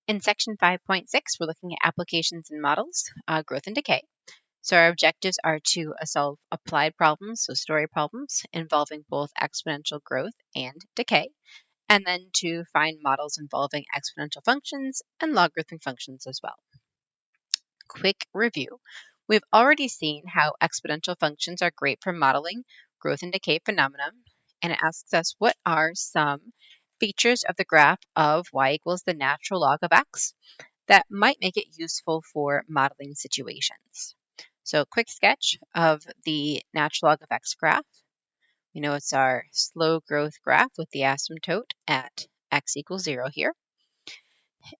In section 5.6, we're looking at applications and models, growth and decay. So our objectives are to solve applied problems, so story problems, involving both exponential growth and decay, and then to find models involving exponential functions and logarithmic functions as well. Quick review. We've already seen how exponential functions are great for modeling growth and decay phenomena, and it asks us what are some features of the graph of y equals the natural log of x that might make it useful for modeling situations. So quick sketch of the natural log of x graph. We know it's our slow growth graph with the asymptote at x equals 0 here.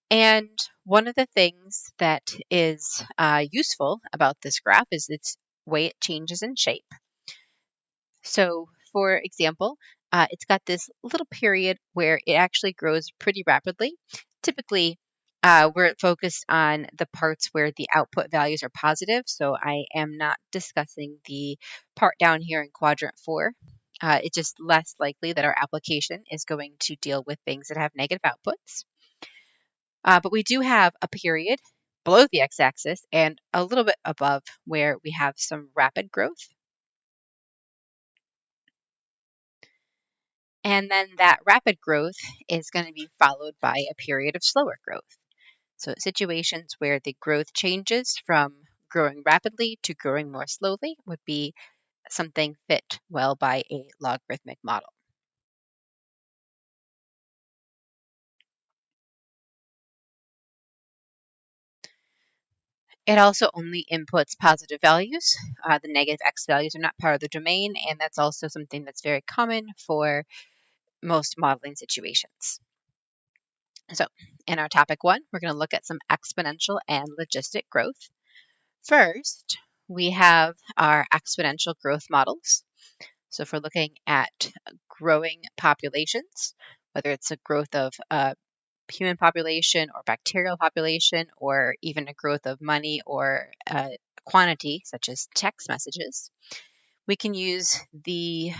And one of the things that is useful about this graph is its way it changes in shape. So for example, it's got this little period where it actually grows pretty rapidly. Typically, we're focused on the parts where the output values are positive, so I am not discussing the part down here in quadrant 4. It's just less likely that our application is going to deal with things that have negative outputs. But we do have a period below the x-axis and a little bit above where we have some rapid growth. And then that rapid growth is going to be followed by a period of slower growth. So situations where the growth changes from growing rapidly to growing more slowly would be something fit well by a logarithmic model. It also only inputs positive values. The negative x values are not part of the domain, and that's also something that's very common for most modeling situations. So in our topic 1, we're going to look at some exponential and logistic growth. First, we have our exponential growth models. So if we're looking at growing populations, whether it's a growth of a human population or bacterial population, or even a growth of money or quantity, such as text messages, we can use the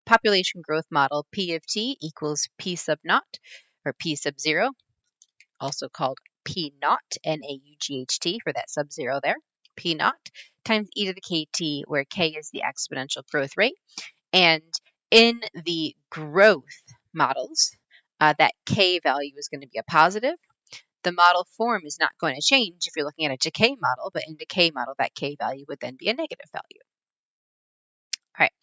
population growth model P of t equals P sub naught, or P sub 0, also called P naught, N-A-U-G-H-T, for that sub 0 there, P naught, times e to the kt, where k is the exponential growth rate. And in the growth models, that k value is going to be a positive. The model form is not going to change if you're looking at a decay model, but in decay model, that k value would then be a negative value. All right.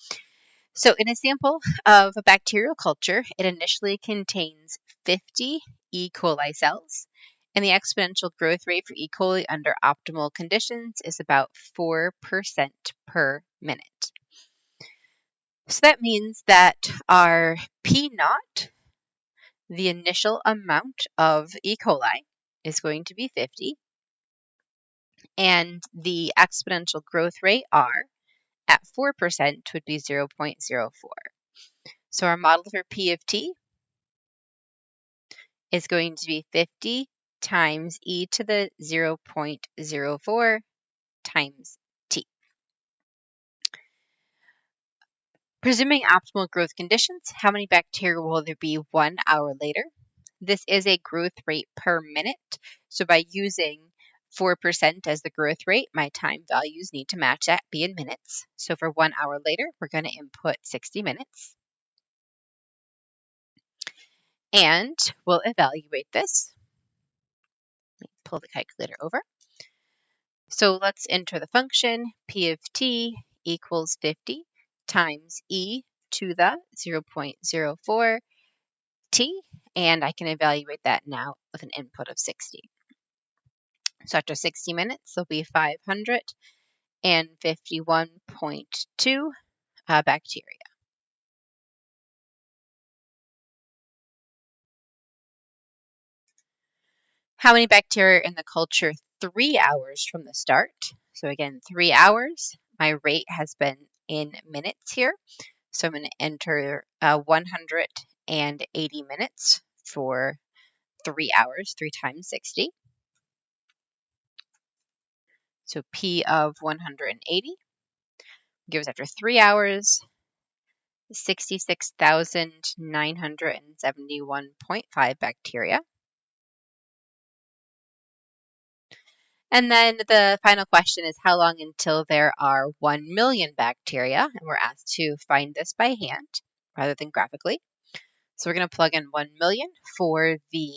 So in a sample of a bacterial culture, it initially contains 50 E. coli cells, and the exponential growth rate for E. coli under optimal conditions is about 4% per minute. So that means that our P naught, the initial amount of E. coli, is going to be 50, and the exponential growth rate, R, at 4% would be 0.04. So our model for P of t is going to be 50 times e to the 0.04 times t. Presuming optimal growth conditions, how many bacteria will there be 1 hour later? This is a growth rate per minute. So by using 4% as the growth rate, my time values need to match that, be in minutes. So for 1 hour later, we're going to input 60 minutes. And we'll evaluate this. Let me pull the calculator over. So let's enter the function P of t equals 50 times e to the 0.04 t, and I can evaluate that now with an input of 60. So after 60 minutes, there'll be 551.2 bacteria. How many bacteria in the culture 3 hours from the start? So again, 3 hours. My rate has been in minutes here. So I'm going to enter 180 minutes for 3 hours, 3 times 60. So P of 180 gives after 3 hours 66,971.5 bacteria. And then the final question is how long until there are 1 million bacteria? And we're asked to find this by hand rather than graphically. So we're going to plug in 1 million for the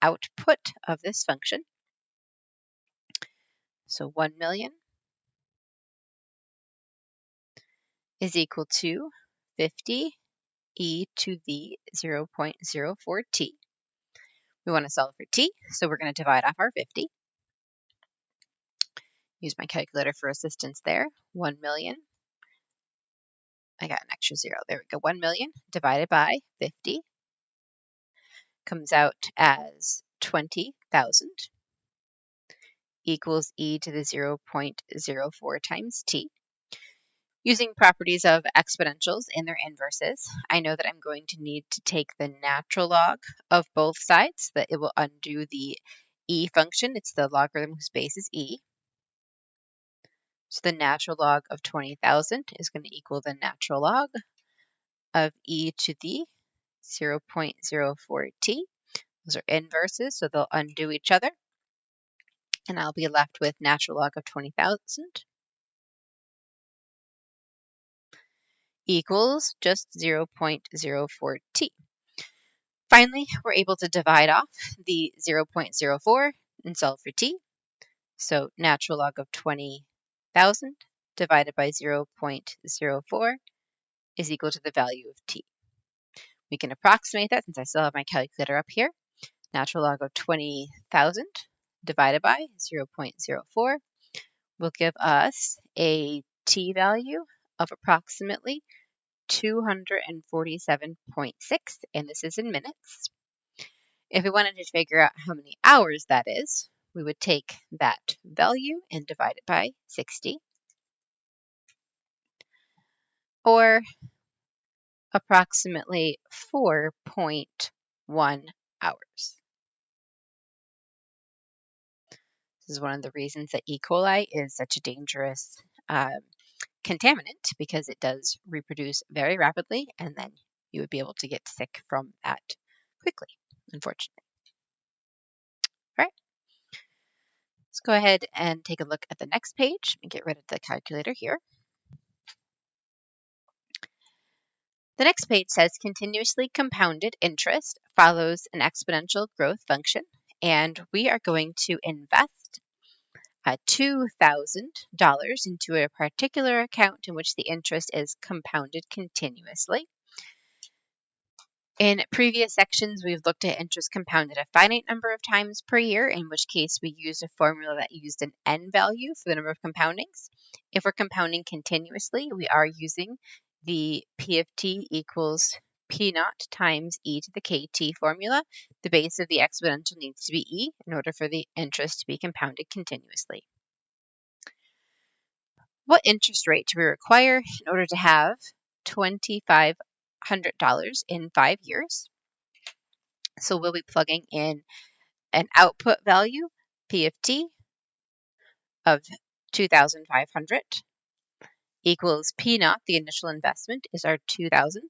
output of this function. So 1 million is equal to 50 e to the 0.04t. We want to solve for t, so we're going to divide off our 50. Use my calculator for assistance there. 1 million. I got an extra 0. There we go. 1 million divided by 50 comes out as 20,000 equals e to the 0.04 times t. Using properties of exponentials and their inverses, I know that I'm going to need to take the natural log of both sides, so that it will undo the e function. It's the logarithm whose base is e. So the natural log of 20,000 is going to equal the natural log of e to the 0.04t. Those are inverses, so they'll undo each other. And I'll be left with natural log of 20,000 equals just 0.04t. Finally, we're able to divide off the 0.04 and solve for t. So natural log of 20,000 divided by 0.04 is equal to the value of t. We can approximate that since I still have my calculator up here. Natural log of 20,000 divided by 0.04 will give us a t value of approximately 247.6, and this is in minutes. If we wanted to figure out how many hours that is, we would take that value and divide it by 60, or approximately 4.1 hours. This is one of the reasons that E. coli is such a dangerous contaminant, because it does reproduce very rapidly, and then you would be able to get sick from that quickly, unfortunately. All right, let's go ahead and take a look at the next page and get rid of the calculator here. The next page says continuously compounded interest follows an exponential growth function, and we are going to invest $2,000 into a particular account in which the interest is compounded continuously. In previous sections, we've looked at interest compounded a finite number of times per year, in which case we used a formula that used an n value for the number of compoundings. If we're compounding continuously, we are using the P of t equals P naught times e to the kt formula. The base of the exponential needs to be e in order for the interest to be compounded continuously. What interest rate do we require in order to have $2,500 in 5 years? So we'll be plugging in an output value, P of t, of 2,500 equals P naught, the initial investment is our 2,000,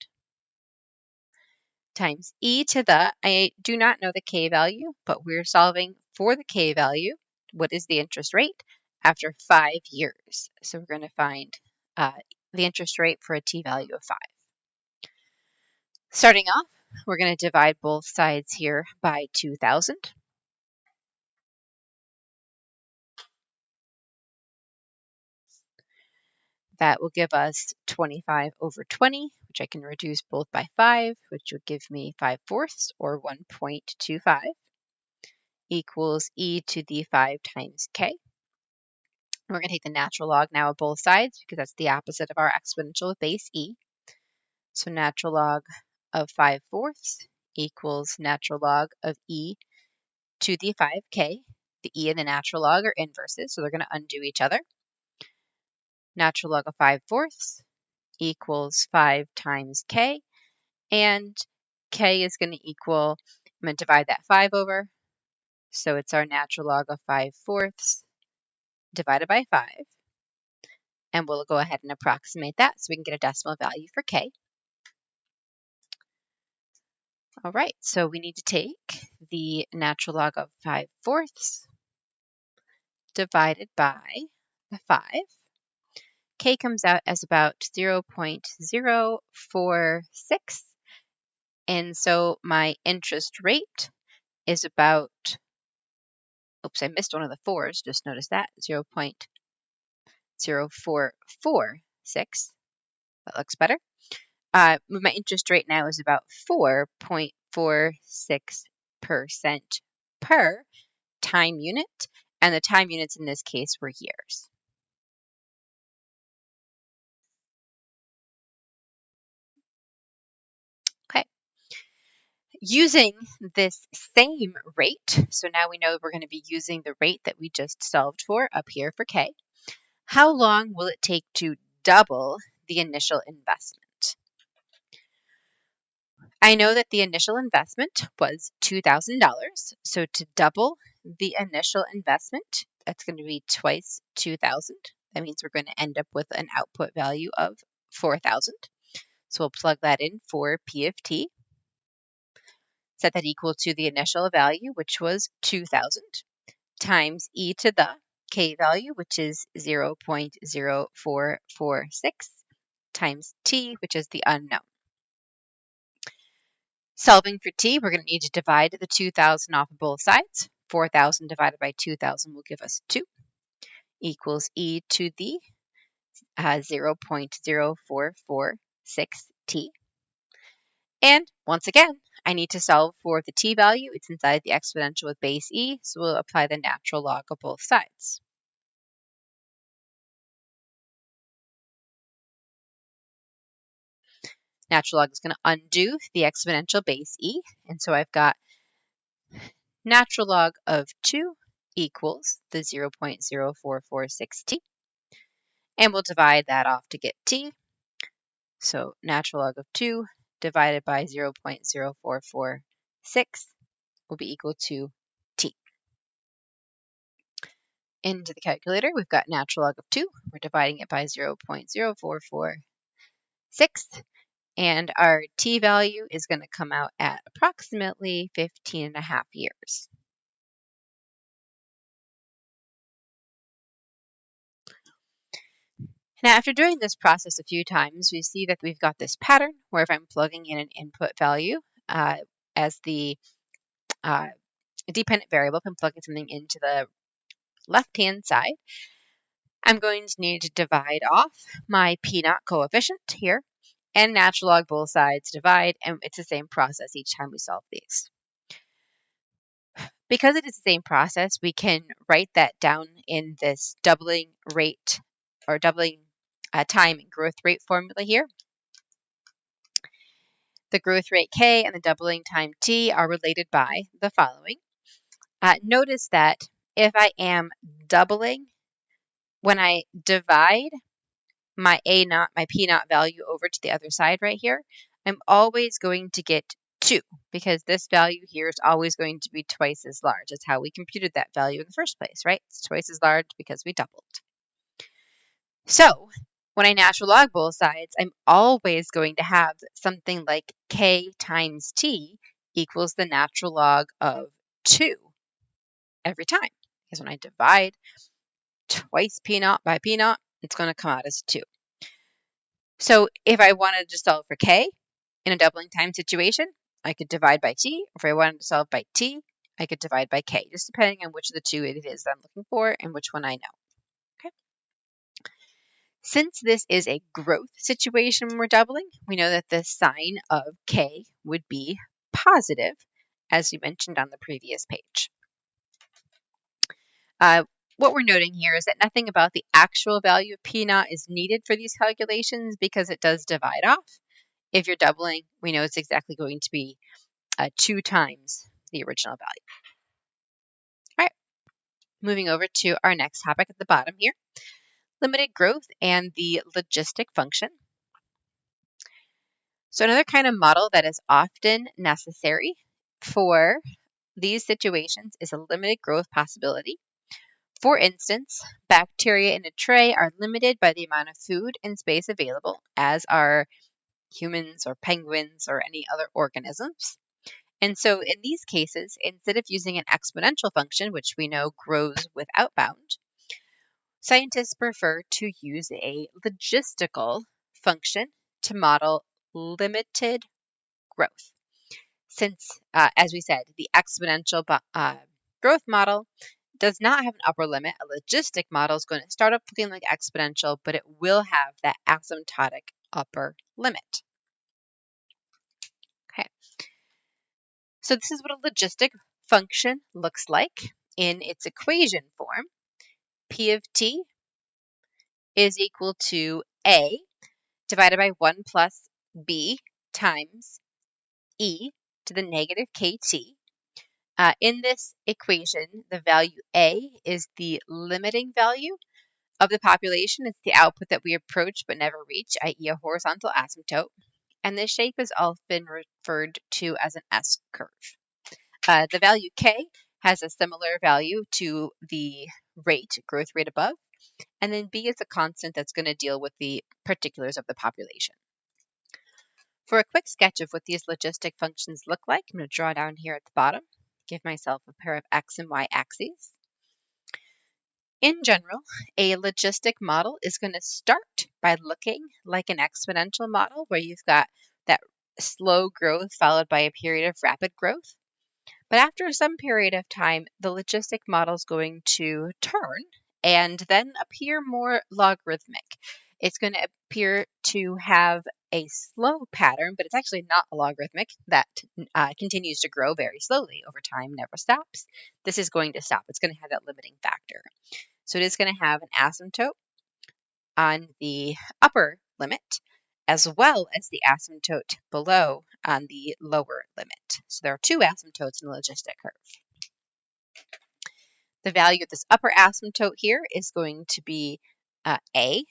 times e to the, I do not know the k value, but we're solving for the k value. What is the interest rate after 5 years? So we're going to find the interest rate for a t value of 5. Starting off, we're going to divide both sides here by 2,000. That will give us 25 over 20, which I can reduce both by 5, which would give me 5/4 or 1.25 equals e to the 5 times k. We're going to take the natural log now of both sides because that's the opposite of our exponential with base e. So natural log of 5/4 equals natural log of e to the 5k. The e and the natural log are inverses, so they're going to undo each other. Natural log of 5/4 equals 5 times k, and k is going to equal, I'm going to divide that 5 over, so it's our natural log of 5/4 divided by 5, and we'll go ahead and approximate that so we can get a decimal value for k. All right, so we need to take the natural log of 5/4 divided by the 5. K comes out as about 0.046. And so my interest rate is about, oops, I missed one of the 4s. Just notice that, 0.0446. That looks better. My interest rate now is about 4.46% per time unit. And the time units in this case were years. Okay. Using this same rate, so now we know we're going to be using the rate that we just solved for up here for K. How long will it take to double the initial investment? I know that the initial investment was $2,000. So to double the initial investment, that's going to be twice 2,000. That means we're going to end up with an output value of 4,000. So we'll plug that in for P of T. Set that equal to the initial value, which was 2,000, times e to the K value, which is 0.0446, times t, which is the unknown. Solving for t, we're going to need to divide the 2,000 off of both sides. 4,000 divided by 2,000 will give us 2, equals e to the 0.0446t. And once again, I need to solve for the t value. It's inside the exponential with base e, so we'll apply the natural log of both sides. Natural log is going to undo the exponential base e, and so I've got natural log of 2 equals the 0.0446t, and we'll divide that off to get t. So natural log of 2 divided by 0.0446 will be equal to t. Into the calculator, we've got natural log of 2. We're dividing it by 0.0446, and our t value is going to come out at approximately 15.5 years. Now, after doing this process a few times, we see that we've got this pattern where if I'm plugging in an input value as the dependent variable, if I'm plugging something into the left-hand side, I'm going to need to divide off my P0 coefficient here and natural log both sides, divide, and it's the same process each time we solve these. Because it is the same process, we can write that down in this doubling rate or doubling time and growth rate formula here. The growth rate K and the doubling time T are related by the following. Notice that if I am doubling, when I divide my A0, my P0 value over to the other side right here, I'm always going to get 2 because this value here is always going to be twice as large. That's how we computed that value in the first place, right? It's twice as large because we doubled. So when I natural log both sides, I'm always going to have something like K times T equals the natural log of 2 every time. Because when I divide twice P0 by P0, it's going to come out as 2. So if I wanted to solve for K in a doubling time situation, I could divide by T. If I wanted to solve by T, I could divide by K, just depending on which of the two it is that I'm looking for and which one I know. Okay. Since this is a growth situation when we're doubling, we know that the sign of K would be positive, as we mentioned on the previous page. What we're noting here is that nothing about the actual value of P0 is needed for these calculations because it does divide off. If you're doubling, we know it's exactly going to be 2 times the original value. All right, moving over to our next topic at the bottom here, limited growth and the logistic function. So another kind of model that is often necessary for these situations is a limited growth possibility. For instance, bacteria in a tray are limited by the amount of food and space available, as are humans or penguins or any other organisms. And so in these cases, instead of using an exponential function, which we know grows without bound, Scientists prefer to use a logistical function to model limited growth. Since, as we said, the exponential growth model does not have an upper limit, a logistic model is going to start off looking like exponential, but it will have that asymptotic upper limit. Okay, so this is what a logistic function looks like in its equation form. P of t is equal to a divided by 1 plus b times e to the negative kt. In this equation, the value a is the limiting value of the population. It's the output that we approach but never reach, i.e. a horizontal asymptote. And this shape is often referred to as an S-curve. The value k has a similar value to the growth rate above. And then b is a constant that's going to deal with the particulars of the population. For a quick sketch of what these logistic functions look like, I'm going to draw down here at the bottom, give myself a pair of x and y axes. In general, a logistic model is going to start by looking like an exponential model where you've got that slow growth followed by a period of rapid growth. But after some period of time, the logistic model is going to turn and then appear more logarithmic. It's going to appear to have a slow pattern, but it's actually not a logarithmic that continues to grow very slowly over time, never stops. This is going to stop. It's going to have that limiting factor. So it is going to have an asymptote on the upper limit as well as the asymptote below on the lower limit. So there are two asymptotes in the logistic curve. The value of this upper asymptote here is going to be A,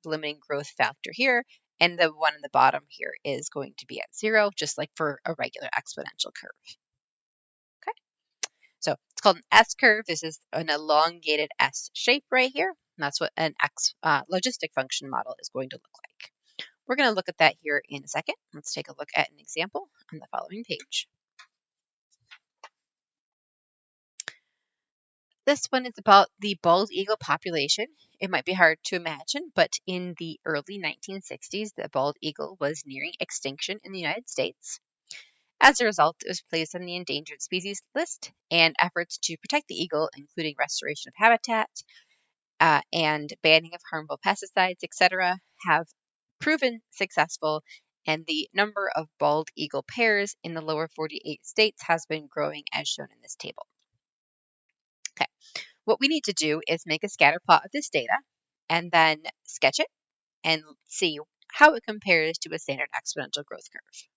limiting growth factor here, and the one in the bottom here is going to be at 0, just like for a regular exponential curve. Okay, so it's called an S-curve. This is an elongated S shape right here. And that's what an logistic function model is going to look like. We're going to look at that here in a second. Let's take a look at an example on the following page. This one is about the bald eagle population. It might be hard to imagine, but in the early 1960s, the bald eagle was nearing extinction in the United States. As a result, it was placed on the endangered species list, and efforts to protect the eagle, including restoration of habitat and banning of harmful pesticides, etc., have proven successful, and the number of bald eagle pairs in the lower 48 states has been growing as shown in this table. Okay, what we need to do is make a scatter plot of this data and then sketch it and see how it compares to a standard exponential growth curve.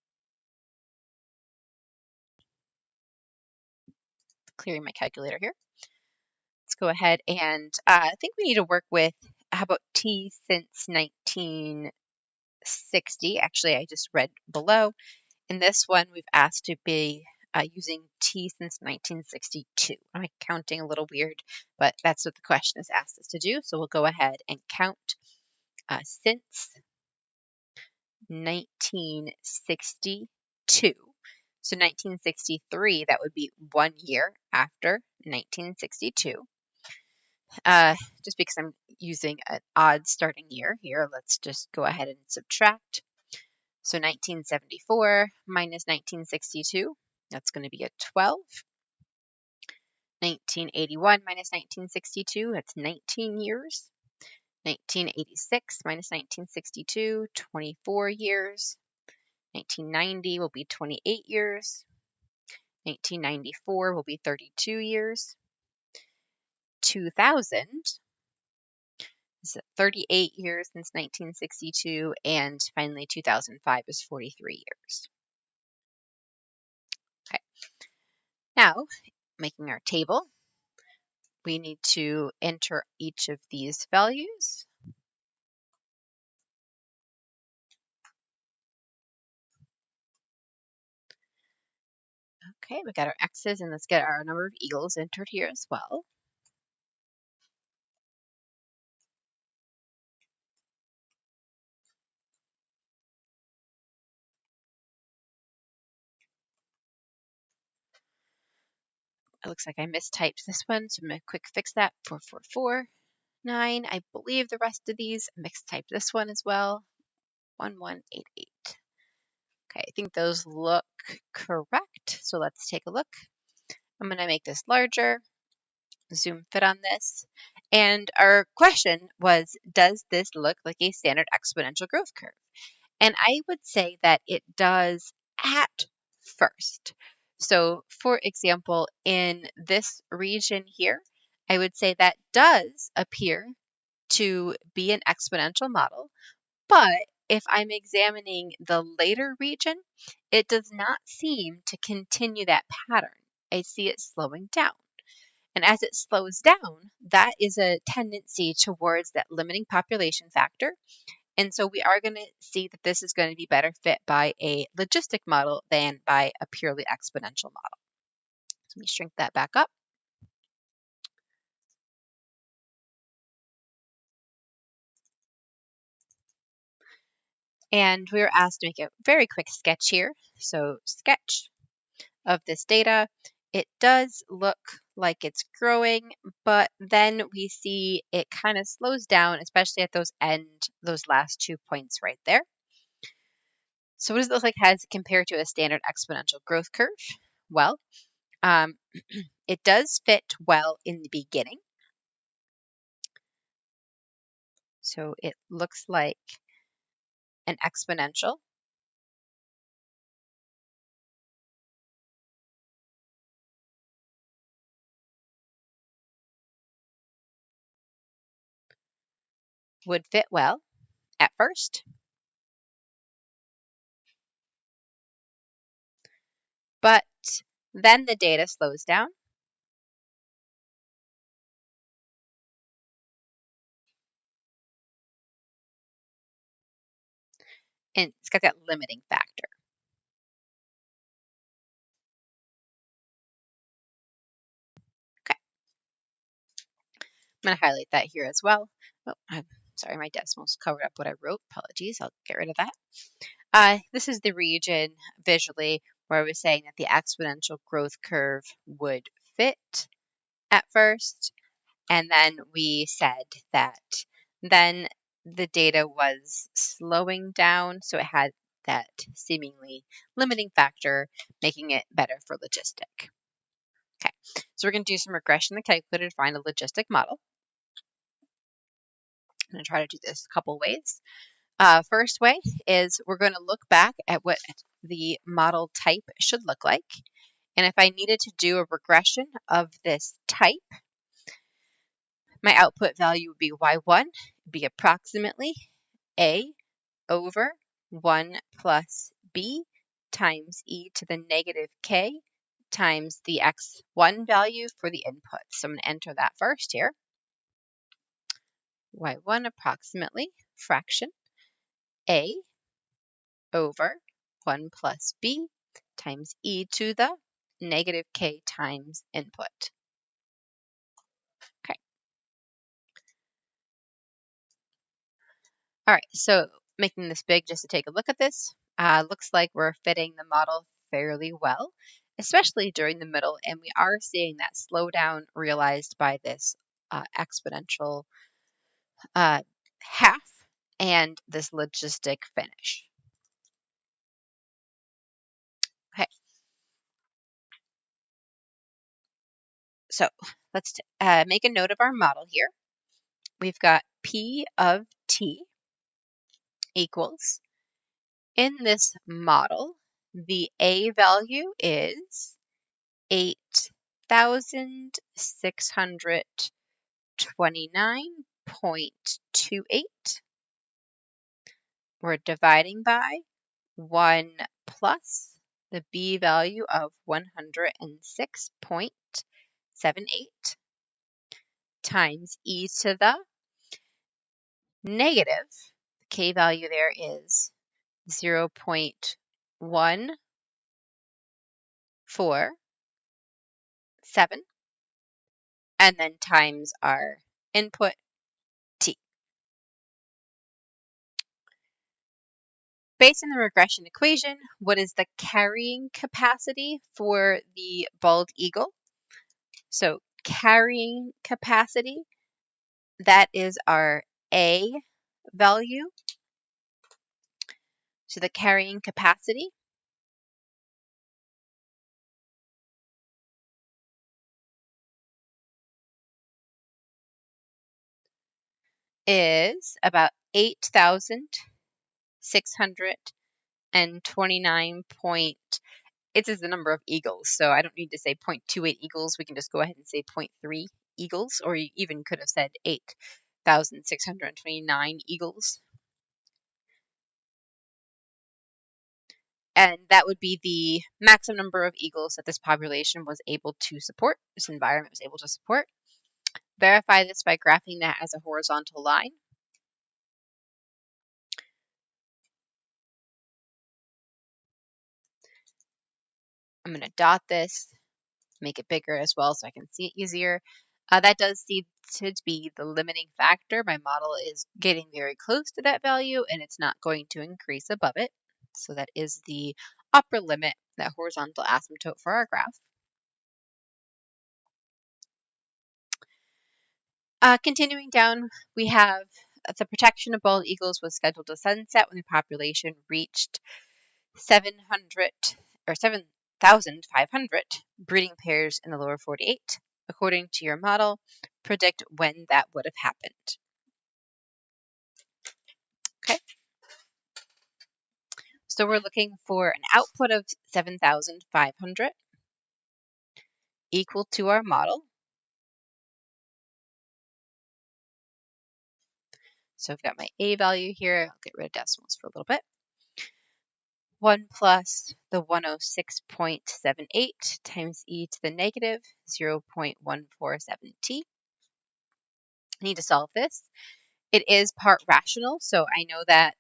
Clearing my calculator here. Let's go ahead and I think we need to work with, how about t since 1960? Actually, I just read below. In this one, we've asked to be using t since 1962. I'm counting a little weird, but that's what the question has asked us to do. So we'll go ahead and count since 1962. So 1963, that would be 1 year after 1962. Just because I'm using an odd starting year here, let's just go ahead and subtract. So 1974 minus 1962, that's going to be a 12. 1981 minus 1962, that's 19 years. 1986 minus 1962, 24 years. 1990 will be 28 years. 1994 will be 32 years. 2000 is 38 years since 1962, and finally 2005 is 43 years. Okay. Now, making our table, we need to enter each of these values. Okay, we got our X's, and let's get our number of eagles entered here as well. It looks like I mistyped this one, so I'm going to quick fix that. 444. 9. I believe the rest of these, mixed type this one as well, 1188. Okay, I think those look correct. So let's take a look. I'm going to make this larger, zoom fit on this. And our question was, does this look like a standard exponential growth curve? And I would say that it does at first. So for example, in this region here, I would say that does appear to be an exponential model. But if I'm examining the later region, it does not seem to continue that pattern. I see it slowing down. And as it slows down, that is a tendency towards that limiting population factor. And so we are going to see that this is going to be better fit by a logistic model than by a purely exponential model. So let me shrink that back up. And we were asked to make a very quick sketch here. So sketch of this data. It does look like it's growing, but then we see it kind of slows down, especially at those last 2 points right there. So what does it look like as compared to a standard exponential growth curve? Well, it does fit well in the beginning. So it looks like an exponential. Would fit well at first. But then the data slows down. And it's got that limiting factor. Okay. I'm going to highlight that here as well. Oh, I'm sorry, my decimals covered up what I wrote. Apologies, I'll get rid of that. This is the region visually where I was saying that the exponential growth curve would fit at first. And then we said that then the data was slowing down, so it had that seemingly limiting factor, making it better for logistic. Okay, so we're going to do some regression in the calculator to find a logistic model. I'm going to try to do this a couple ways. First way is we're going to look back at what the model type should look like. And if I needed to do a regression of this type, my output value would be y1, be approximately a over 1 plus b times e to the negative k times the x1 value for the input. So I'm going to enter that first here. y1 approximately fraction a over 1 plus b times e to the negative k times input. Okay. All right, so making this big just to take a look at this, looks like we're fitting the model fairly well, especially during the middle, and we are seeing that slowdown realized by this exponential half and this logistic finish. Okay. So let's make a note of our model here. We've got P of T equals, in this model, the A value is 8,629.28. We're dividing by 1 plus the B value of 106.78 times e to the negative, K value there is 0.147, and then times our input t. Based on the regression equation, what is the carrying capacity for the bald eagle? So carrying capacity That is our A value. So the carrying capacity is about 8,629 point. It is the number of eagles, so I don't need to say 0.28 eagles. We can just go ahead and say 0.3 eagles, or you even could have said 8,629 eagles. And that would be the maximum number of eagles that this population was able to support, this environment was able to support. Verify this by graphing that as a horizontal line. I'm going to dot this, make it bigger as well so I can see it easier. That does seem to be the limiting factor. My model is getting very close to that value and it's not going to increase above it. So that is the upper limit, that horizontal asymptote for our graph. Continuing down, we have the protection of bald eagles was scheduled to sunset when the population reached 700 or 7,500 breeding pairs in the lower 48. According to your model, predict when that would have happened. Okay. So we're looking for an output of 7,500 equal to our model. So I've got my A value here. I'll get rid of decimals for a little bit. 1 plus the 106.78 times e to the negative 0.147t. I need to solve this. It is part rational, so I know that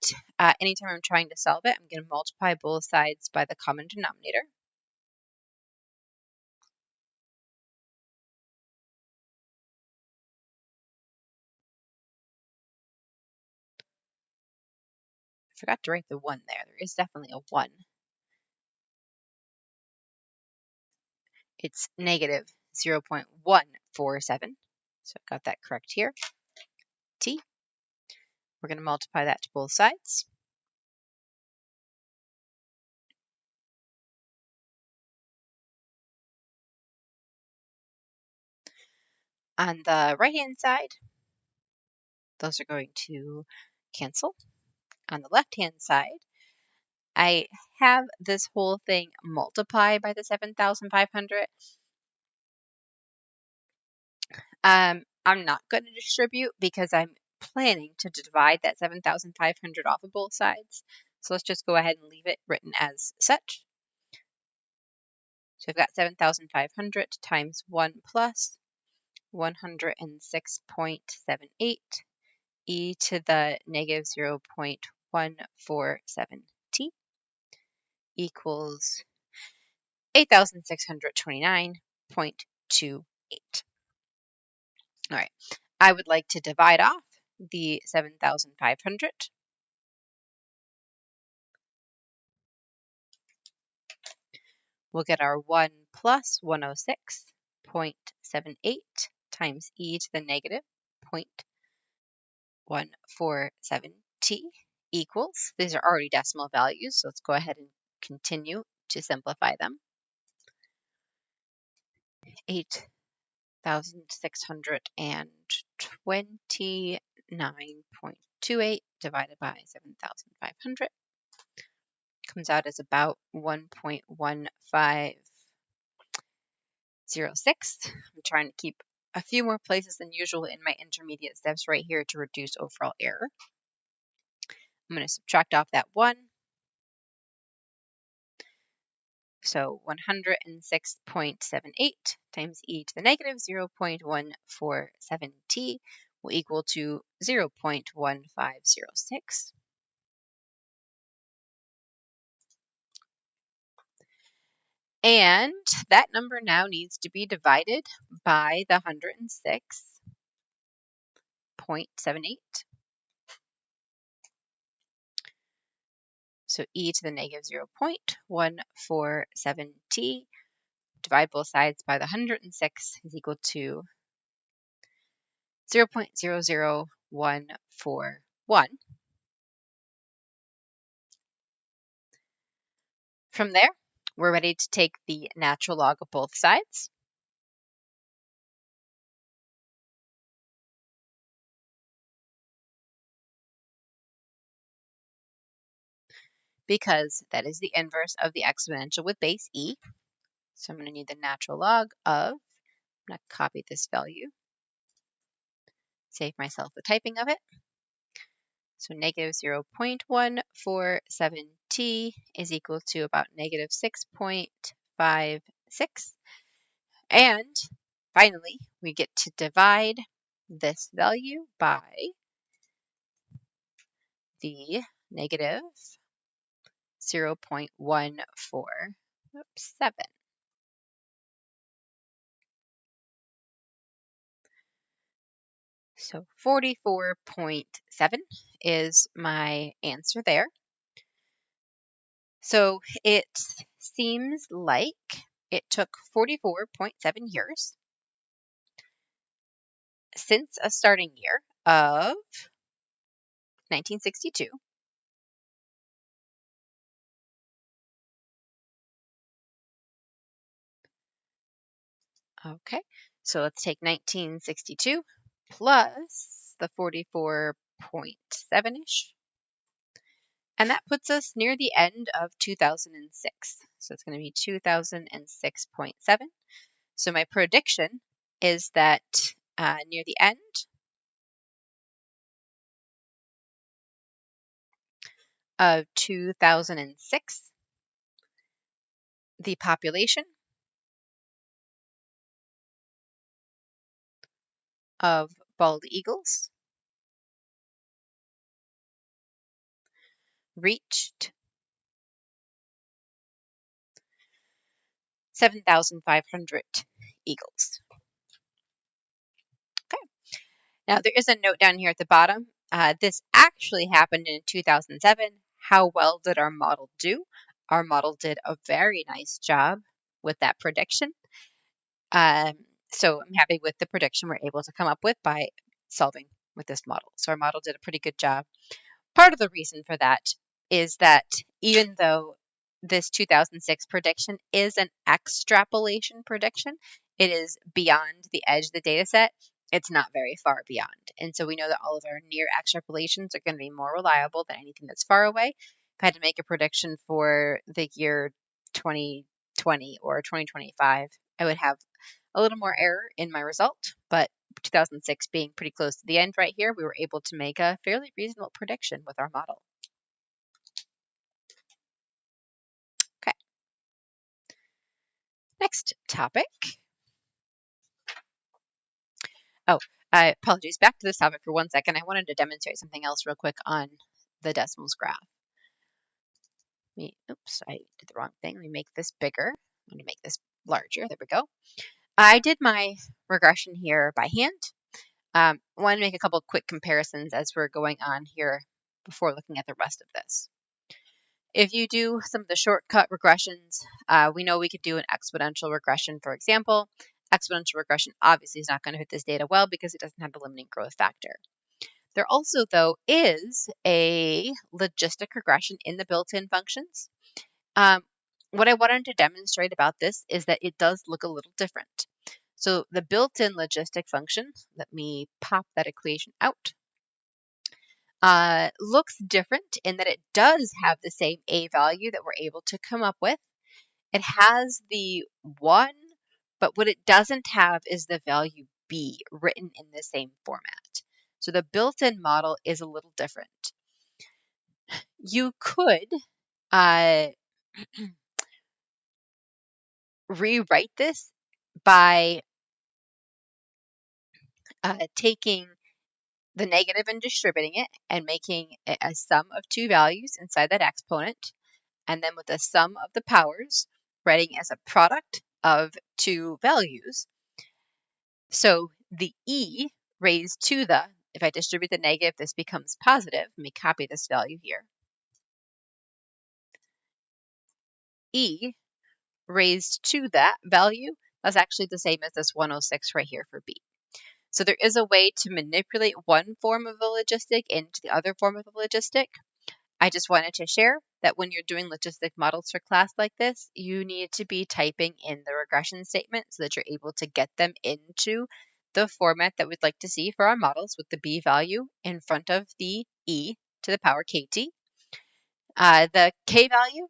anytime I'm trying to solve it, I'm going to multiply both sides by the common denominator. I forgot to write the 1 there. There is definitely a 1. It's negative 0.147. So I got that correct here. T. We're going to multiply that to both sides. On the right-hand side, those are going to cancel. On the left-hand side, I have this whole thing multiply by the 7,500. I'm not going to distribute because I'm planning to divide that 7,500 off of both sides. So let's just go ahead and leave it written as such. So I've got 7,500 times 1 plus 106.78 e to the negative 0.147t equals 8,629.28. All right, I would like to divide off the 7,500. We'll get our 1 plus 106.78 times e to the negative 0.147t equals, these are already decimal values, so let's go ahead and continue to simplify them. 8,629.28 divided by 7,500 comes out as about 1.1506. I'm trying to keep a few more places than usual in my intermediate steps right here to reduce overall error. I'm going to subtract off that 1. So 106.78 times e to the negative 0.147t will equal to 0.1506. And that number now needs to be divided by the 106.78. So e to the negative 0.147t, divide both sides by the 106 is equal to 0.00141. From there, we're ready to take the natural log of both sides. Because that is the inverse of the exponential with base e. So I'm going to need the natural log of, I'm going to copy this value, save myself the typing of it. So negative 0.147t is equal to about negative 6.56. And finally, we get to divide this value by the negative 0.147. So 44.7 is my answer there. So it seems like it took 44.7 years since a starting year of 1962 Okay, so let's take 1962 plus the 44.7-ish. And that puts us near the end of 2006. So it's going to be 2006.7. So my prediction is that near the end of 2006, the population of bald eagles reached 7,500 eagles. Okay. Now there is a note down here at the bottom. This actually happened in 2007. How well did our model do? Our model did a very nice job with that prediction. So I'm happy with the prediction we're able to come up with by solving with this model. So our model did a pretty good job. Part of the reason for that is that even though this 2006 prediction is an extrapolation prediction, it is beyond the edge of the data set. It's not very far beyond. And so we know that all of our near extrapolations are going to be more reliable than anything that's far away. If I had to make a prediction for the year 2020 or 2025, I would have a little more error in my result, but 2006 being pretty close to the end right here, we were able to make a fairly reasonable prediction with our model. Okay. Next topic. Oh, apologies. Back to this topic for 1 second. I wanted to demonstrate something else real quick on the decimals graph. Oops, I did the wrong thing. Let me make this bigger. I'm going to make this larger. There we go. I did my regression here by hand. I want to make a couple of quick comparisons as we're going on here before looking at the rest of this. If you do some of the shortcut regressions, we know we could do an exponential regression, for example. Exponential regression obviously is not going to fit this data well because it doesn't have the limiting growth factor. There also, though, is a logistic regression in the built-in functions. What I wanted to demonstrate about this is that it does look a little different. So the built-in logistic function, let me pop that equation out, looks different in that it does have the same a value that we're able to come up with. It has the 1, but what it doesn't have is the value b written in the same format. So the built-in model is a little different. You could rewrite this by taking the negative and distributing it and making it a sum of two values inside that exponent, and then with the sum of the powers, writing as a product of two values. So the e raised to the, if I distribute the negative, this becomes positive. Let me copy this value here. E raised to that value, that's actually the same as this 106 right here for b. So there is a way to manipulate one form of a logistic into the other form of a logistic. I just wanted to share that when you're doing logistic models for class like this, you need to be typing in the regression statement so that you're able to get them into the format that we'd like to see for our models with the b value in front of the e to the power kt. The k value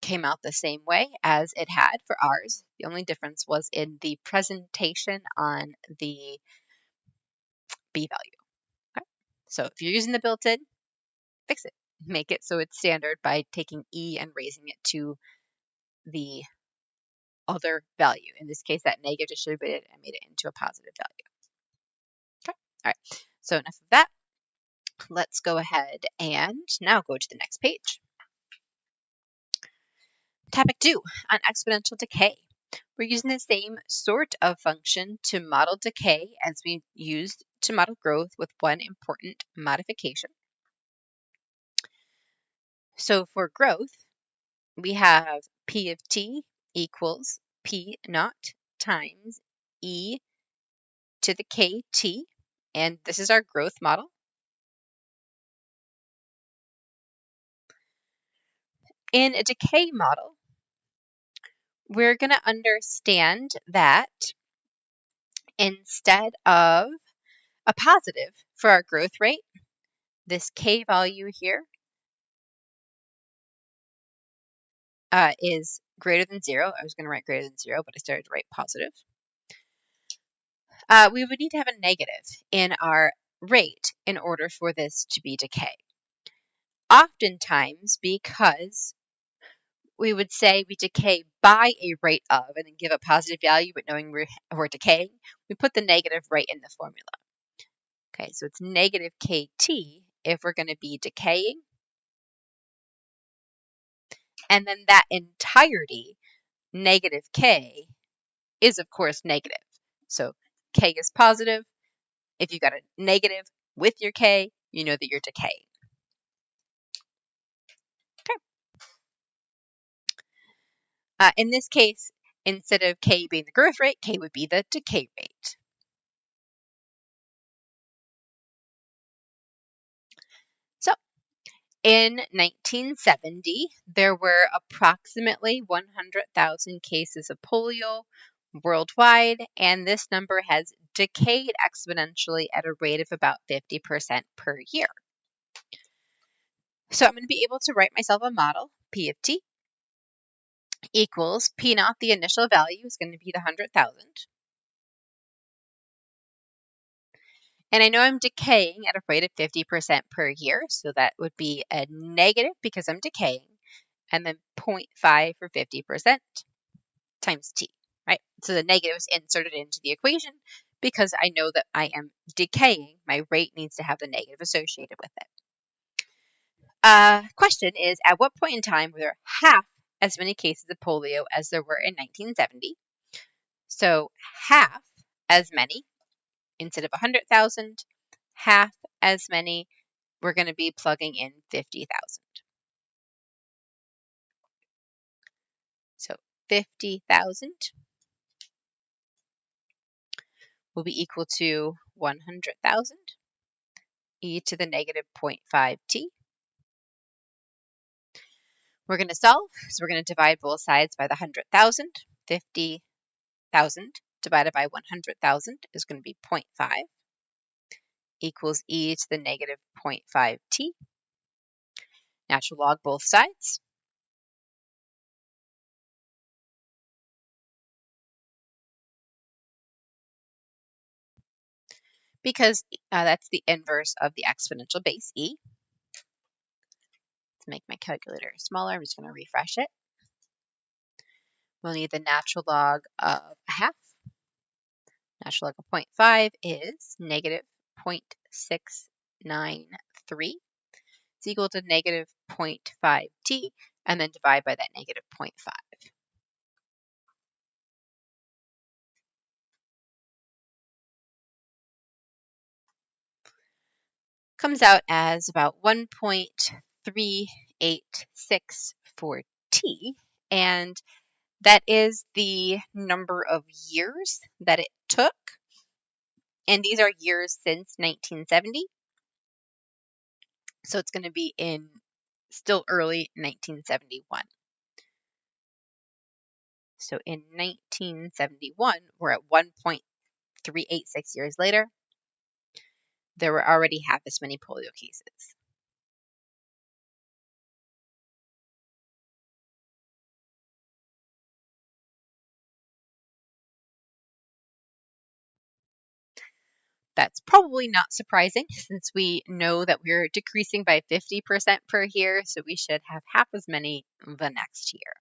came out the same way as it had for ours. The only difference was in the presentation on the b value. Okay? So if you're using the built-in, fix it. Make it so it's standard by taking e and raising it to the other value. In this case, that negative distributed and made it into a positive value. Okay. All right. So enough of that. Let's go ahead and now go to the next page. Topic 2 on exponential decay. We're using the same sort of function to model decay as we used to model growth with one important modification. So for growth, we have P of t equals P naught times e to the kt, and this is our growth model. In a decay model, we're going to understand that instead of a positive for our growth rate, this k value here is greater than 0. I was going to write greater than 0, but I started to write positive. We would need to have a negative in our rate in order for this to be decay. Oftentimes, because we would say we decay by a rate of and then give a positive value, but knowing we're decaying, we put the negative right in the formula. Okay, so it's negative kt if we're going to be decaying. And then that entirety, negative k, is of course negative. So k is positive. If you got a negative with your k, you know that you're decaying. Okay. In this case, instead of k being the growth rate, k would be the decay rate. So in 1970, there were approximately 100,000 cases of polio worldwide, and this number has decayed exponentially at a rate of about 50% per year. So I'm going to be able to write myself a model, P of t equals P naught, the initial value is going to be the 100,000. And I know I'm decaying at a rate of 50% per year, so that would be a negative because I'm decaying, and then 0.5 for 50% times t, right? So the negative is inserted into the equation because I know that I am decaying. My rate needs to have the negative associated with it. Question is, at what point in time were there half as many cases of polio as there were in 1970? So half as many, instead of 100,000, half as many, we're going to be plugging in 50,000. So 50,000 will be equal to 100,000 e to the negative 0.5 t. We're going to solve, so we're going to divide both sides by the 100,000. 50,000 divided by 100,000 is going to be 0.5 equals e to the negative 0.5 t. Natural log both sides. Because that's the inverse of the exponential base e. Let's make my calculator smaller. I'm just going to refresh it. We'll need the natural log of a half. Natural log of 0.5 is negative 0.693. It's equal to negative 0.5 t, and then divide by that negative 0.5. Comes out as about 1.386 t, and that is the number of years that it took And these are years since 1970. So it's going to be in still early 1971. So in 1971, we're at 1.386 years later. There were already half as many polio cases. That's probably not surprising since we know that we're decreasing by 50% per year, so we should have half as many the next year.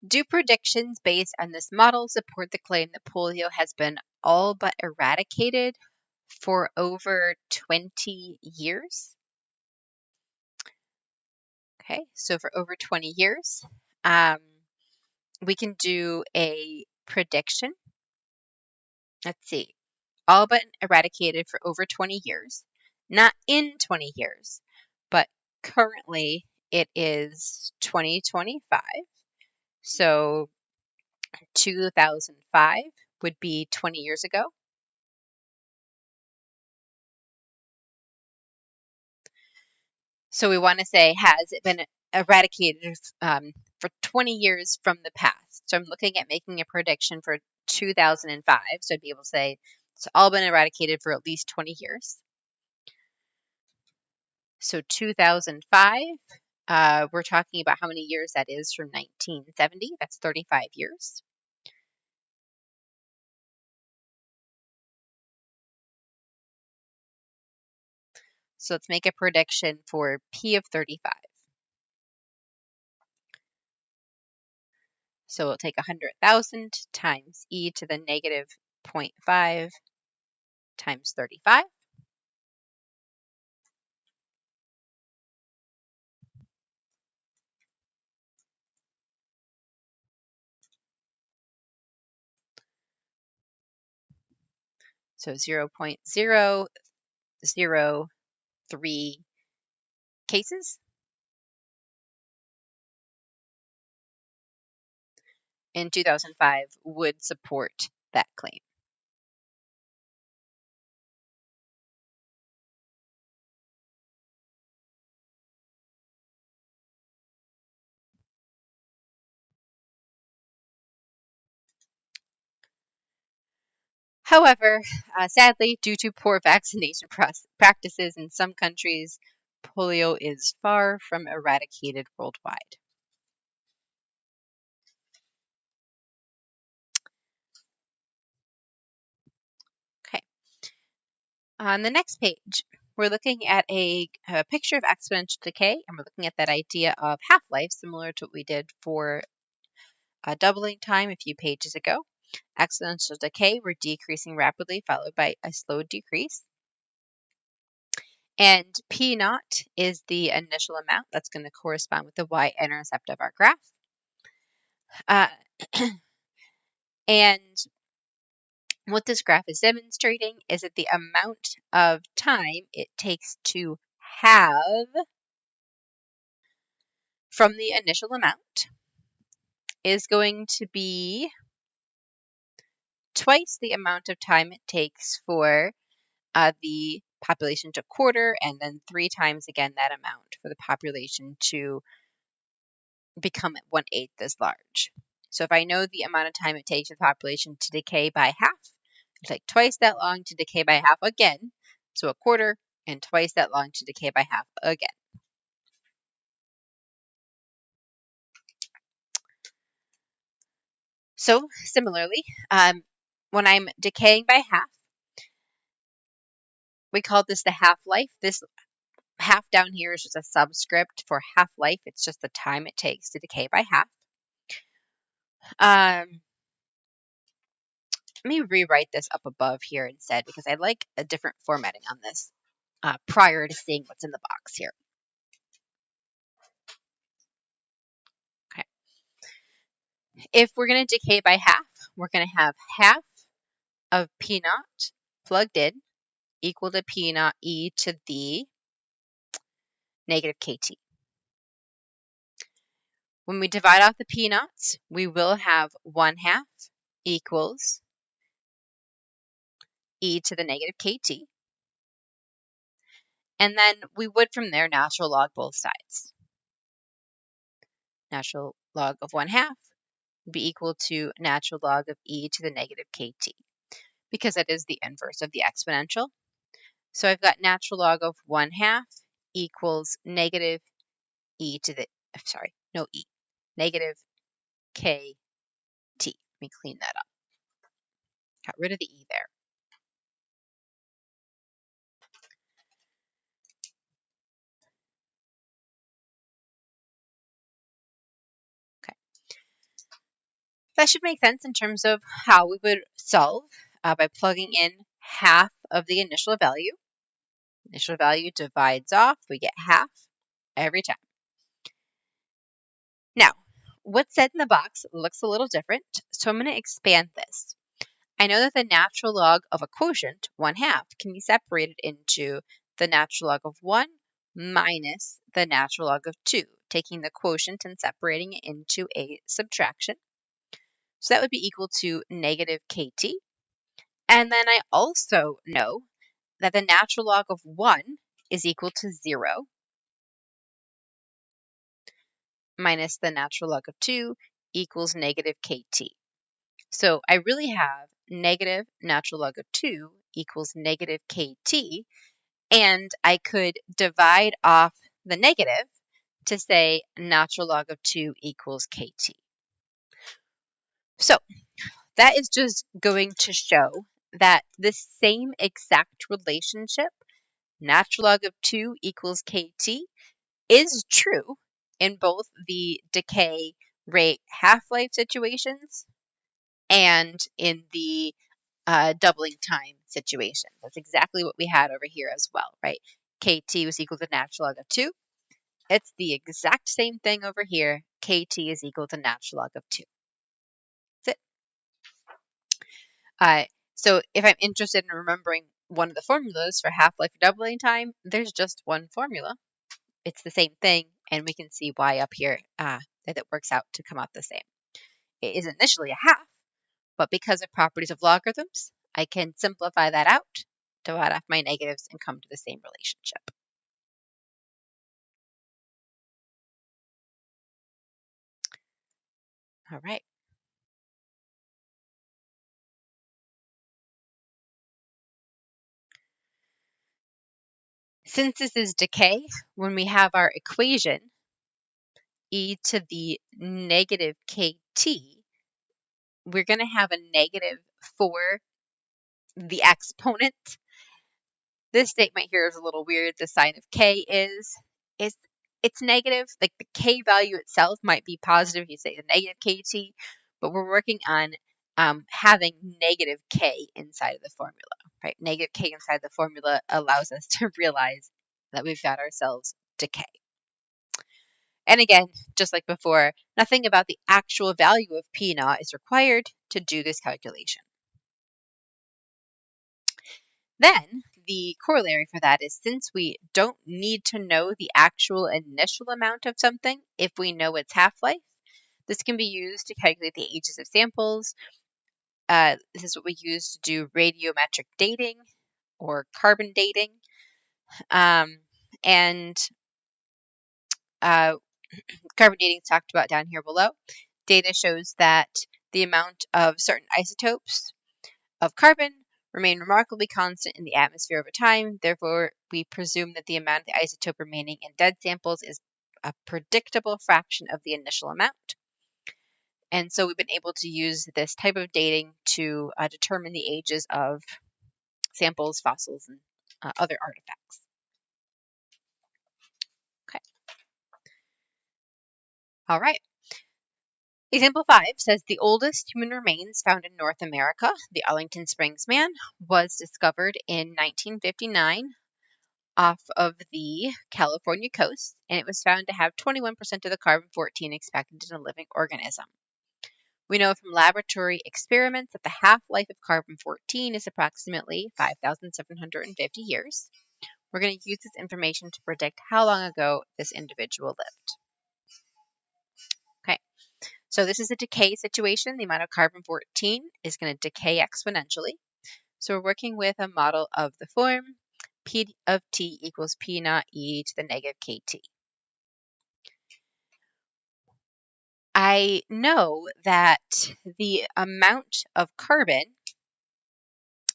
Do predictions based on this model support the claim that polio has been all but eradicated for over 20 years? Okay, so for over 20 years, we can do a prediction. Let's see, all but eradicated for over 20 years, not in 20 years, but currently it is 2025. So 2005 would be 20 years ago. So we want to say, has it been eradicated for 20 years from the past? So I'm looking at making a prediction for 2005. So I'd be able to say it's all been eradicated for at least 20 years. So 2005, we're talking about how many years that is from 1970. That's 35 years. So let's make a prediction for P of 35. So we'll take 100,000 times e to the negative 0.5 times 35. So 0.003 cases in 2005 would support that claim. However, sadly, due to poor vaccination practices in some countries, polio is far from eradicated worldwide. Okay. On the next page, we're looking at a picture of exponential decay, and we're looking at that idea of half-life, similar to what we did for doubling time a few pages ago. Exponential decay, we're decreasing rapidly, followed by a slow decrease. And P naught is the initial amount that's going to correspond with the y-intercept of our graph. And what this graph is demonstrating is that the amount of time it takes to halve from the initial amount is going to be twice the amount of time it takes for the population to quarter, and then 3 times again that amount for the population to become 1/8 as large. So if I know the amount of time it takes for the population to decay by half, it's like twice that long to decay by half again, so a quarter, and twice that long to decay by half again. So similarly, when I'm decaying by half, we call this the half-life. This half down here is just a subscript for half-life. It's just the time it takes to decay by half. Let me rewrite this up above here instead because I like a different formatting on this prior to seeing what's in the box here. Okay. If we're going to decay by half, we're going to have half of P naught plugged in equal to P naught e to the negative KT. When we divide off the p naughts, we will have 1/2 equals e to the negative kt. And then we would from there natural log both sides. Natural log of 1/2 would be equal to natural log of e to the negative kt, because that is the inverse of the exponential. So I've got natural log of 1/2 equals negative e to the, negative kt. Let me clean that up. Got rid of the e there. Okay. That should make sense in terms of how we would solve by plugging in half of the initial value. Initial value divides off, we get half every time. Now, what's said in the box looks a little different, so I'm going to expand this. I know that the natural log of a quotient, 1/2, can be separated into the natural log of 1 minus the natural log of 2, taking the quotient and separating it into a subtraction. So that would be equal to negative kt. And then I also know that the natural log of 1 is equal to 0 minus the natural log of 2 equals negative kt. So I really have negative natural log of 2 equals negative kt, and I could divide off the negative to say natural log of 2 equals kt. So that is just going to show that this same exact relationship, natural log of 2 equals kt, is true in both the decay rate half-life situations and in the doubling time situation. That's exactly what we had over here as well, right? Kt was equal to natural log of 2. It's the exact same thing over here. Kt is equal to natural log of 2. That's it. So if I'm interested in remembering one of the formulas for half-life or doubling time, there's just one formula. It's the same thing, and we can see why up here that it works out to come out the same. It is initially a half, but because of properties of logarithms, I can simplify that out, divide off my negatives, and come to the same relationship. All right. Since this is decay, when we have our equation, e to the negative kt, we're going to have a negative for the exponent. This statement here is a little weird. The sign of k is it's negative. Like the k value itself might be positive. You say the negative kt, but we're working on having negative k inside of the formula, right? Negative k inside the formula allows us to realize that we've got ourselves decay. And again, just like before, nothing about the actual value of P naught is required to do this calculation. Then the corollary for that is, since we don't need to know the actual initial amount of something if we know its half-life, this can be used to calculate the ages of samples. This is what we use to do radiometric dating or carbon dating. Carbon dating is talked about down here below. Data shows that the amount of certain isotopes of carbon remain remarkably constant in the atmosphere over time. Therefore, we presume that the amount of the isotope remaining in dead samples is a predictable fraction of the initial amount. And so we've been able to use this type of dating to determine the ages of samples, fossils, and other artifacts. Okay. All right. Example 5 says the oldest human remains found in North America, the Arlington Springs Man, was discovered in 1959 off of the California coast, and it was found to have 21% of the carbon-14 expected in a living organism. We know from laboratory experiments that the half-life of carbon-14 is approximately 5,750 years. We're going to use this information to predict how long ago this individual lived. So this is a decay situation. The amount of carbon-14 is going to decay exponentially. So we're working with a model of the form P of T equals P naught e to the negative KT. I know that the amount of carbon,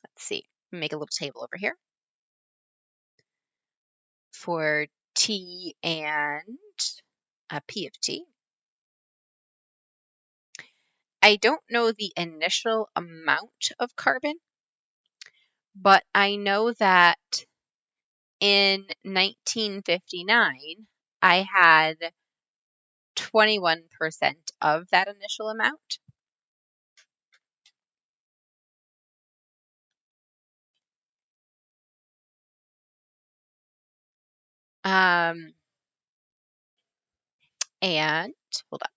let's see, make a little table over here for T and P of T. I don't know the initial amount of carbon, but I know that in 1959, I had 21% of that initial amount. And hold on.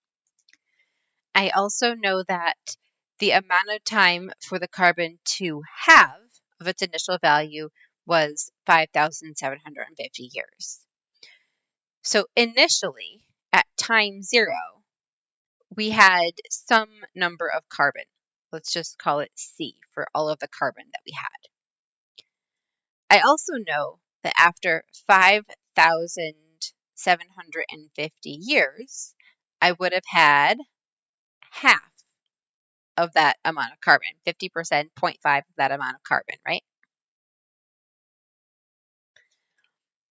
I also know that the amount of time for the carbon to halve of its initial value was 5,750 years. So initially, at time 0, we had some number of carbon. Let's just call it C for all of the carbon that we had. I also know that after 5,750 years, I would have had half of that amount of carbon, 50%, 0.5 of that amount of carbon, right?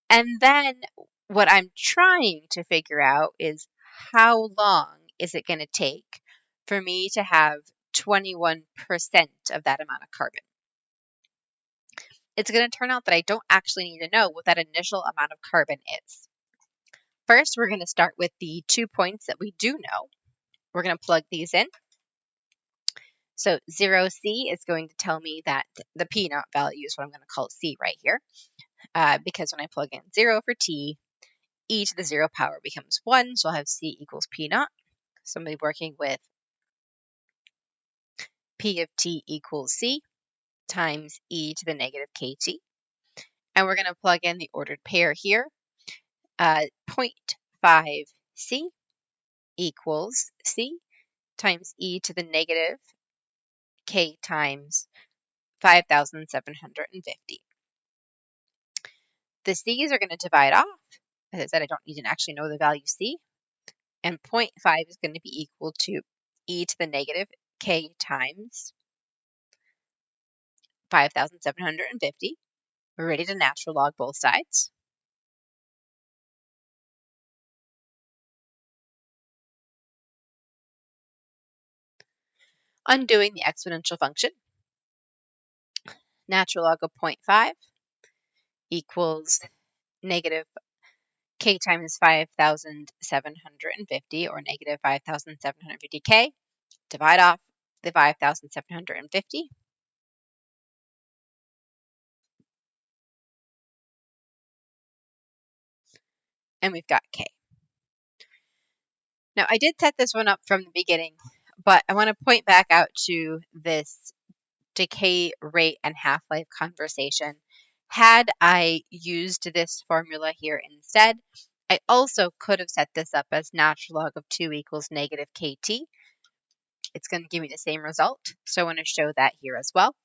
And then what I'm trying to figure out is how long is it going to take for me to have 21% of that amount of carbon? It's going to turn out that I don't actually need to know what that initial amount of carbon is. First, we're going to start with the 2 points that we do know. We're going to plug these in. So 0C is going to tell me that the P naught value is what I'm going to call C right here. Because when I plug in 0 for T, e to the 0 power becomes 1, so I'll have C equals P naught. So I'm going to be working with P of T equals C times e to the negative KT. And we're going to plug in the ordered pair here. 0.5 C equals C times e to the negative K times 5,750. The C's are going to divide off. As I said, I don't need to actually know the value C. And 0.5 is going to be equal to e to the negative K times 5,750. We're ready to natural log both sides. Undoing the exponential function. Natural log of 0.5 equals negative K times 5,750, or negative 5,750K. Divide off the 5,750. And we've got K. Now, I did set this one up from the beginning, but I want to point back out to this decay rate and half-life conversation. Had I used this formula here instead, I also could have set this up as natural log of 2 equals negative KT. It's going to give me the same result, so I want to show that here as well.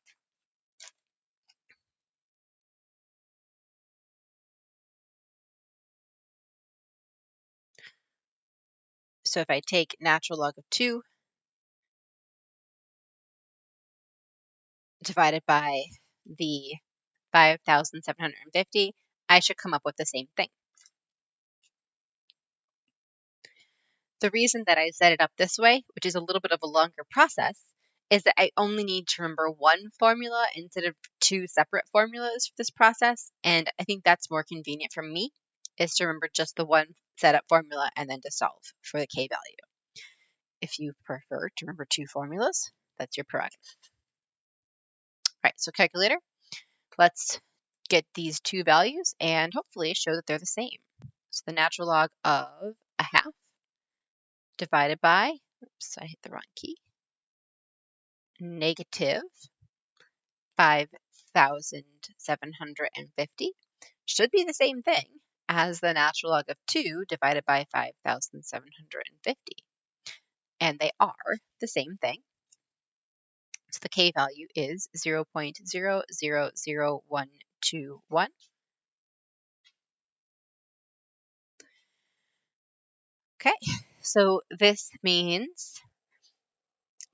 So if I take natural log of 2 divided by the 5,750, I should come up with the same thing. The reason that I set it up this way, which is a little bit of a longer process, is that I only need to remember one formula instead of 2 separate formulas for this process. And I think that's more convenient for me, is to remember just the one setup formula and then to solve for the K value. If you prefer to remember 2 formulas, that's your prerogative. All right, so calculator, let's get these 2 values and hopefully show that they're the same. So the natural log of a half divided by, oops, I hit the wrong key, negative 5,750 should be the same thing as the natural log of 2 divided by 5,750. and they are the same thing. So the K value is 0.000121. Okay, so this means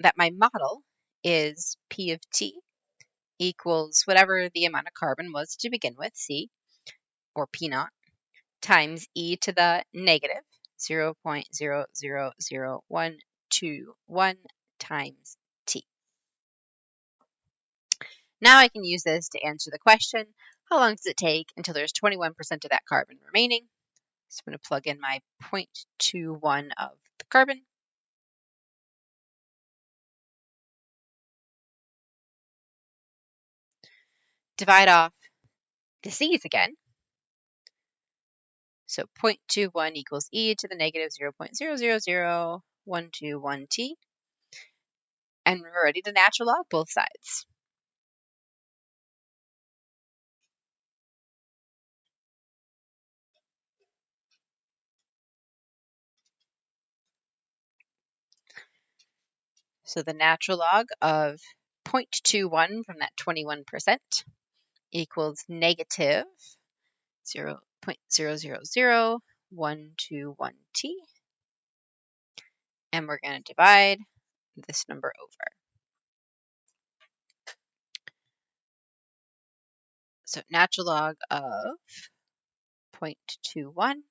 that my model is P of T equals whatever the amount of carbon was to begin with, C, or P naught, times e to the negative 0.000121 times T. Now I can use this to answer the question, how long does it take until there's 21% of that carbon remaining? So I'm going to plug in my 0.21 of the carbon. Divide off the C's again. So 0.21 equals e to the negative 0.000121 t. And we're ready to natural log both sides. So the natural log of 0.21 from that 21% equals negative 0.000121 t. And we're going to divide this number over. So natural log of 0.21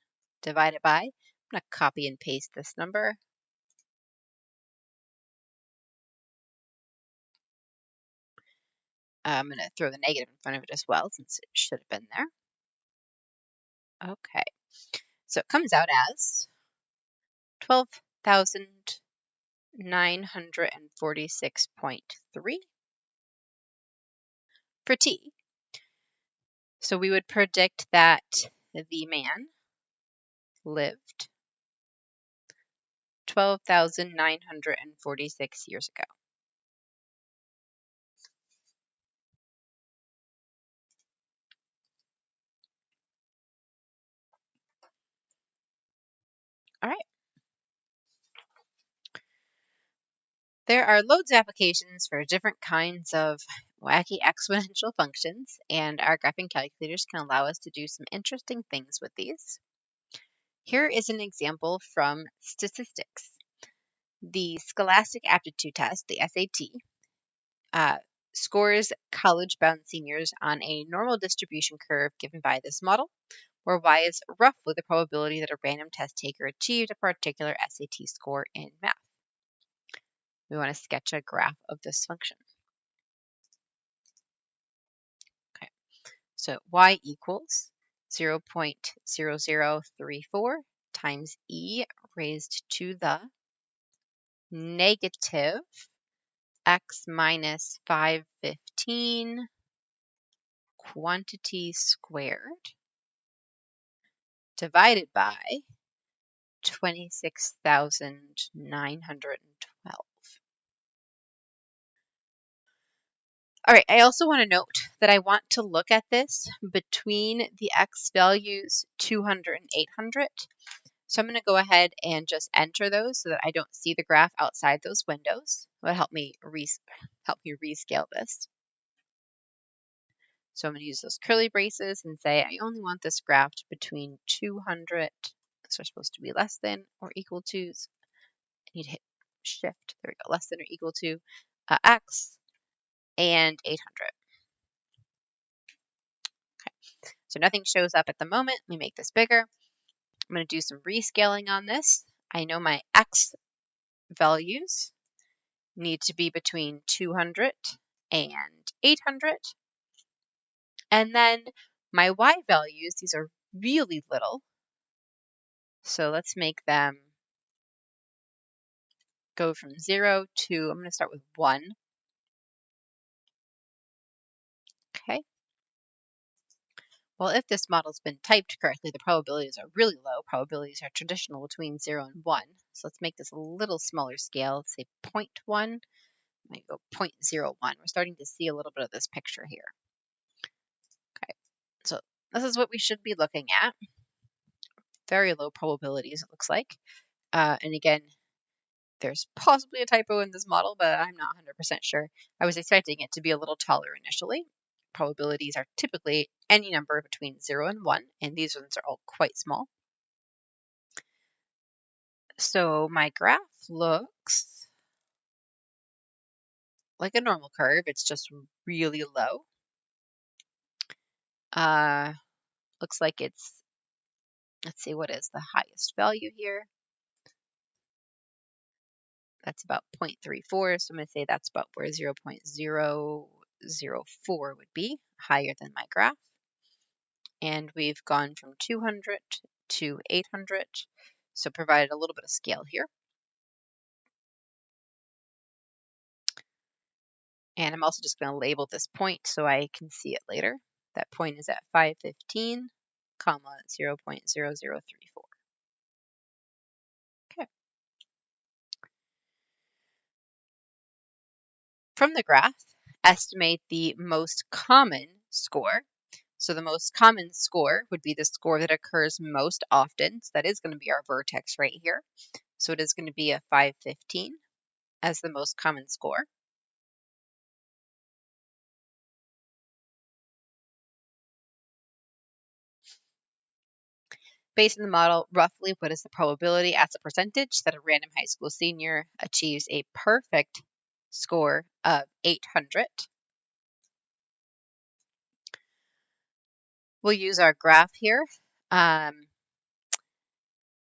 divided by, I'm going to copy and paste this number. I'm going to throw the negative in front of it as well, since it should have been there. Okay, so it comes out as 12,946.3 for T. So we would predict that the man lived 12,946 years ago. All right. There are loads of applications for different kinds of wacky exponential functions, and our graphing calculators can allow us to do some interesting things with these. Here is an example from statistics. The Scholastic Aptitude Test, the SAT, scores college-bound seniors on a normal distribution curve given by this model, where y is roughly the probability that a random test taker achieved a particular SAT score in math. We want to sketch a graph of this function. Okay, so y equals 0.0034 times e raised to the negative x minus 515 quantity squared divided by 26,912. All right, I also want to note that I want to look at this between the x values 200 and 800. So I'm going to go ahead and just enter those so that I don't see the graph outside those windows. It will help me rescale this. So I'm going to use those curly braces and say I only want this graphed between 200, so we're supposed to be less than or equal to, so I need to hit shift, there we go, less than or equal to x and 800. Okay, so nothing shows up at the moment. Let me make this bigger. I'm going to do some rescaling on this. I know my x values need to be between 200 and 800. And then my y values, these are really little. So let's make them go from 0 to, I'm going to start with 1. Okay. Well, if this model's been typed correctly, the probabilities are really low. Probabilities are traditional between 0 and 1. So let's make this a little smaller scale. Let's say 0.1. I might go 0.01. We're starting to see a little bit of this picture here. Okay, so this is what we should be looking at. Very low probabilities, it looks like. And again, There's possibly a typo in this model, but I'm not 100% sure. I was expecting it to be a little taller initially. Probabilities are typically any number between 0 and 1, and these ones are all quite small. So my graph looks like a normal curve. It's just really low. Looks like it's, let's see, what is the highest value here? That's about 0.34. So I'm going to say that's about where 0.004 would be, higher than my graph. And we've gone from 200 to 800. So provided a little bit of scale here. And I'm also just going to label this point so I can see it later. That point is at 515, comma 0.0034. Okay. From the graph, estimate the most common score. So the most common score would be the score that occurs most often. So that is going to be our vertex right here. So it is going to be a 515 as the most common score. Based on the model, roughly what is the probability as a percentage that a random high school senior achieves a perfect score of 800? We'll use our graph here, and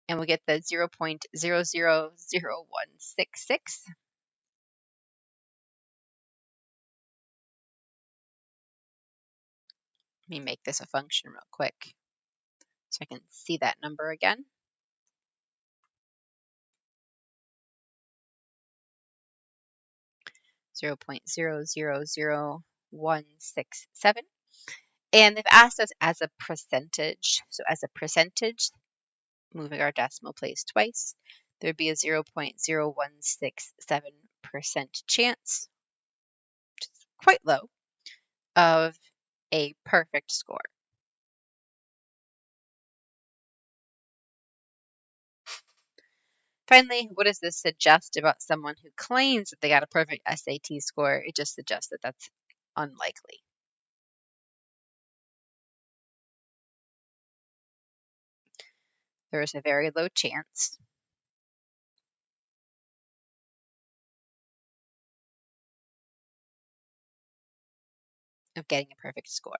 we'll get the 0.000166. Let me make this a function real quick so I can see that number again. 0.000167. And they've asked us as a percentage. So as a percentage, moving our decimal place twice, there'd be a 0.0167% chance, which is quite low, of a perfect score. Finally, what does this suggest about someone who claims that they got a perfect SAT score? It just suggests that that's unlikely. There is a very low chance of getting a perfect score.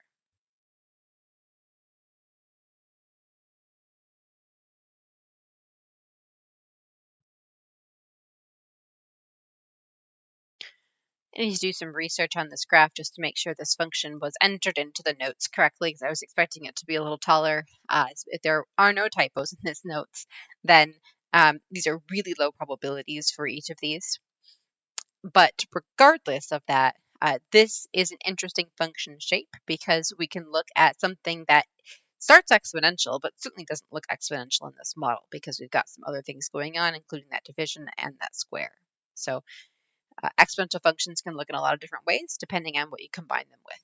I need to do some research on this graph just to make sure this function was entered into the notes correctly, because I was expecting it to be a little taller. If there are no typos in this notes, then these are really low probabilities for each of these. But regardless of that, this is an interesting function shape because we can look at something that starts exponential, but certainly doesn't look exponential in this model because we've got some other things going on, including that division and that square. So exponential functions can look in a lot of different ways depending on what you combine them with.